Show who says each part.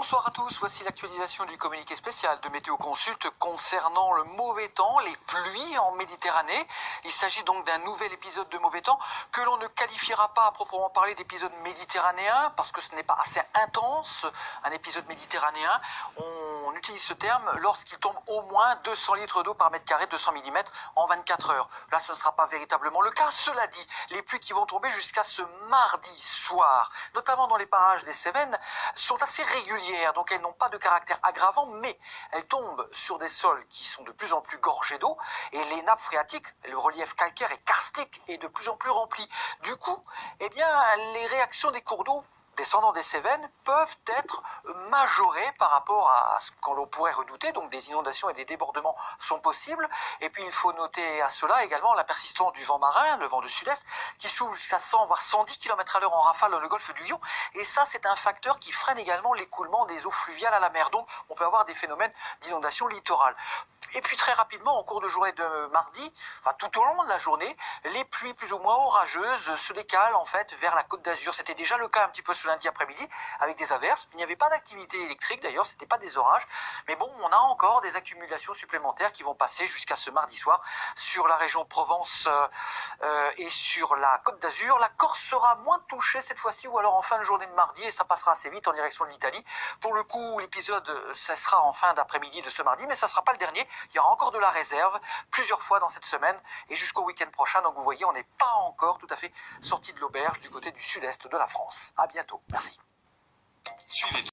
Speaker 1: Bonsoir à tous, voici l'actualisation du communiqué spécial de Météo Consult concernant le mauvais temps, les pluies en Méditerranée. Il s'agit donc d'un nouvel épisode de mauvais temps que l'on ne qualifiera pas à proprement parler d'épisode méditerranéen parce que ce n'est pas assez intense, un épisode méditerranéen. On utilise ce terme lorsqu'il tombe au moins 200 litres d'eau par mètre carré, 200 mm en 24 heures. Là, ce ne sera pas véritablement le cas. Cela dit, les pluies qui vont tomber jusqu'à ce mardi soir, notamment dans les parages des Cévennes, sont assez régulières, donc elles n'ont pas de caractère aggravant, mais elles tombent sur des sols qui sont de plus en plus gorgés d'eau, et les nappes phréatiques, le relief calcaire et karstique est de plus en plus rempli. Du coup, eh bien, les réactions des cours d'eau descendant des Cévennes peuvent être majorées par rapport à ce qu'on l'on pourrait redouter, donc des inondations et des débordements sont possibles. Et puis il faut noter à cela également la persistance du vent marin, le vent de sud-est, qui souffle jusqu'à 100 voire 110 km/h en rafale dans le golfe du Lion. Et ça, c'est un facteur qui freine également l'écoulement des eaux fluviales à la mer. Donc on peut avoir des phénomènes d'inondation littorale. Et puis très rapidement, en cours de journée de mardi, enfin tout au long de la journée, les pluies plus ou moins orageuses se décalent en fait vers la Côte d'Azur. C'était déjà le cas un petit peu ce lundi après-midi avec des averses. Il n'y avait pas d'activité électrique d'ailleurs, c'était pas des orages. Mais bon, on a encore des accumulations supplémentaires qui vont passer jusqu'à ce mardi soir sur la région Provence et sur la Côte d'Azur. La Corse sera moins touchée cette fois-ci, ou alors en fin de journée de mardi, et ça passera assez vite en direction de l'Italie. Pour le coup, l'épisode cessera en fin d'après-midi de ce mardi, mais ça ne sera pas le dernier. Il y aura encore de la réserve plusieurs fois dans cette semaine et jusqu'au week-end prochain. Donc vous voyez, on n'est pas encore tout à fait sorti de l'auberge du côté du sud-est de la France. À bientôt. Merci.
Speaker 2: Suivez